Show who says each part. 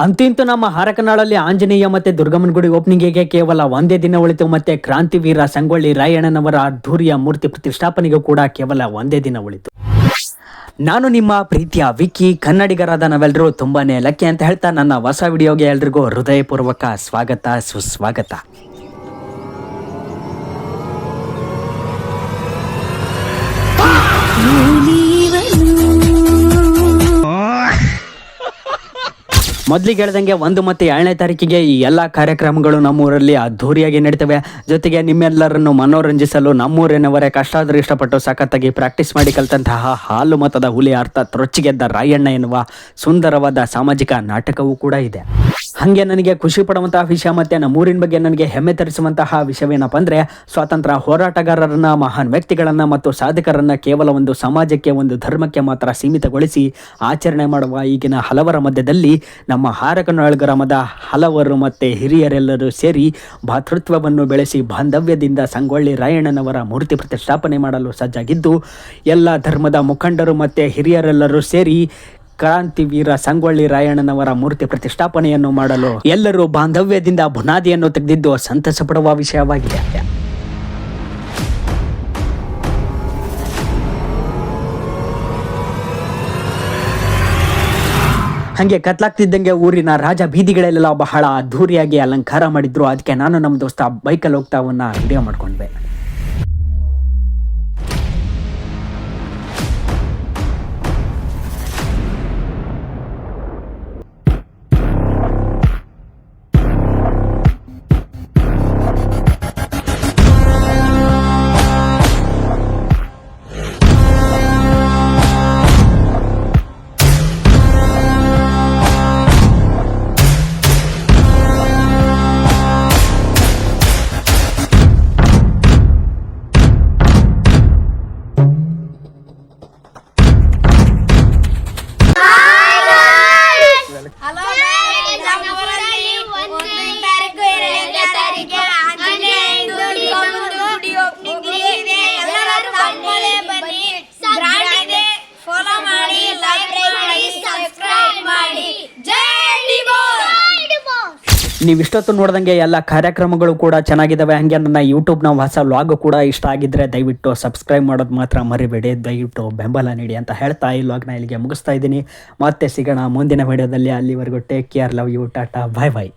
Speaker 1: ಅಂತೂ ನಮ್ಮ ಹಾರಕನಾಳಲ್ಲಿ ಆಂಜನೇಯ ಮತ್ತೆ ದುರ್ಗಮ್ಮನ ಗುಡಿ ಓಪನಿಂಗಿಗೆ ಕೇವಲ ಒಂದೇ ದಿನ ಉಳಿತು. ಮತ್ತೆ ಕ್ರಾಂತಿವೀರ ಸಂಗೊಳ್ಳಿ ರಾಯಣ್ಣನವರ ಅದ್ಧೂರಿಯ ಮೂರ್ತಿ ಪ್ರತಿಷ್ಠಾಪನೆಗೂ ಕೂಡ ಕೇವಲ ಒಂದೇ ದಿನ ಉಳಿತು. ನಾನು ನಿಮ್ಮ ಪ್ರೀತಿಯ ವಿಕ್ಕಿ, ಕನ್ನಡಿಗರಾದ ನಾವೆಲ್ಲರೂ ತುಂಬಾನೇ ಲಕ್ಕಿ ಅಂತ ಹೇಳ್ತಾ ನನ್ನ ಹೊಸ ವಿಡಿಯೋಗೆ ಎಲ್ರಿಗೂ ಹೃದಯಪೂರ್ವಕ ಸ್ವಾಗತ ಸುಸ್ವಾಗತ. ಮೊದಲಿಗೆ ಹೇಳ್ದಂಗೆ 1 ಮತ್ತು 2ನೇ ತಾರೀಕಿಗೆ ಈ ಎಲ್ಲ ಕಾರ್ಯಕ್ರಮಗಳು ನಮ್ಮೂರಲ್ಲಿ ಅದ್ಧೂರಿಯಾಗಿ ನಡೀತವೆ. ಜೊತೆಗೆ ನಿಮ್ಮೆಲ್ಲರನ್ನು ಮನೋರಂಜಿಸಲು ನಮ್ಮೂರಿನವರೇ ಕಷ್ಟಾದರೂ ಇಷ್ಟಪಟ್ಟು ಸಖತ್ತಾಗಿ ಪ್ರಾಕ್ಟೀಸ್ ಮಾಡಿ ಕಲಿತಂತಹ ಹಾಲು ಮತದ ಹುಲಿ ಅರ್ಥಾತ್ ರೊಚ್ಚಿಗೆದ್ದ ರಾಯಣ್ಣ ಎನ್ನುವ ಸುಂದರವಾದ ಸಾಮಾಜಿಕ ನಾಟಕವೂ ಕೂಡ ಇದೆ. ಹಾಗೆ ನನಗೆ ಖುಷಿ ಪಡುವಂತಹ ವಿಷಯ ಮತ್ತು ನಮ್ಮೂರಿನ ಬಗ್ಗೆ ನನಗೆ ಹೆಮ್ಮೆ ತರಿಸುವಂತಹ ವಿಷಯವೇನಪ್ಪ ಅಂದರೆ, ಸ್ವಾತಂತ್ರ್ಯ ಹೋರಾಟಗಾರರನ್ನ, ಮಹಾನ್ ವ್ಯಕ್ತಿಗಳನ್ನು ಮತ್ತು ಸಾಧಕರನ್ನು ಕೇವಲ ಒಂದು ಸಮಾಜಕ್ಕೆ, ಒಂದು ಧರ್ಮಕ್ಕೆ ಮಾತ್ರ ಸೀಮಿತಗೊಳಿಸಿ ಆಚರಣೆ ಮಾಡುವ ಈಗಿನ ಹಲವರ ಮಧ್ಯದಲ್ಲಿ ನಮ್ಮ ಹಾರಕನಾಳ ಗ್ರಾಮದ ಹಲವರು ಮತ್ತು ಹಿರಿಯರೆಲ್ಲರೂ ಸೇರಿ ಭಾತೃತ್ವವನ್ನು ಬೆಳೆಸಿ ಬಾಂಧವ್ಯದಿಂದ ಸಂಗೊಳ್ಳಿ ರಾಯಣ್ಣನವರ ಮೂರ್ತಿ ಪ್ರತಿಷ್ಠಾಪನೆ ಮಾಡಲು ಸಜ್ಜಾಗಿದ್ದು, ಎಲ್ಲ ಧರ್ಮದ ಮುಖಂಡರು ಮತ್ತು ಹಿರಿಯರೆಲ್ಲರೂ ಸೇರಿ ಕ್ರಾಂತಿವೀರ ಸಂಗೊಳ್ಳಿ ರಾಯಣ್ಣನವರ ಮೂರ್ತಿ ಪ್ರತಿಷ್ಠಾಪನೆಯನ್ನು ಮಾಡಲು ಎಲ್ಲರೂ ಬಾಂಧವ್ಯದಿಂದ ಬುನಾದಿಯನ್ನು ತೆಗೆದಿದ್ದು ಸಂತಸ ಪಡುವ ವಿಷಯವಾಗಿದೆ. ಹಾಗೆ ಕತ್ಲಾಗ್ತಿದ್ದಂಗೆ ಊರಿನ ರಾಜ ಬೀದಿಗಳೆಲ್ಲ ಬಹಳ ಅದ್ಧೂರಿಯಾಗಿ ಅಲಂಕಾರ ಮಾಡಿದ್ರು. ಅದಕ್ಕೆ ನಾನು ನಮ್ಮ ದೋಸ್ತ ಬೈಕಲ್ಲಿ ಹೋಗ್ತಾ ಅವನ್ನ ವಿಡಿಯೋ ಮಾಡ್ಕೊಂಡ್ವಿ. ನೀವು ಇಷ್ಟೊತ್ತು ನೋಡ್ದಂಗೆ ಎಲ್ಲ ಕಾರ್ಯಕ್ರಮಗಳು ಕೂಡ ಚೆನ್ನಾಗಿದ್ದಾವೆ. ಹಾಗೆ ನನ್ನ ಯೂಟ್ಯೂಬ್ನ ಹೊಸ ವ್ಲಾಗ್ ಕೂಡ ಇಷ್ಟ ಆಗಿದ್ದರೆ ದಯವಿಟ್ಟು ಸಬ್ಸ್ಕ್ರೈಬ್ ಮಾಡೋದು ಮಾತ್ರ ಮರಿಬೇಡಿ. ದಯವಿಟ್ಟು ಬೆಂಬಲ ನೀಡಿ ಅಂತ ಹೇಳ್ತಾ ಈ ವ್ಲಾಗ್ನ ಇಲ್ಲಿಗೆ ಮುಗಿಸ್ತಾ ಇದ್ದೀನಿ. ಮತ್ತೆ ಸಿಗೋಣ ಮುಂದಿನ ವಿಡಿಯೋದಲ್ಲಿ. ಅಲ್ಲಿವರೆಗೂ take care, love you, tata, bye bye.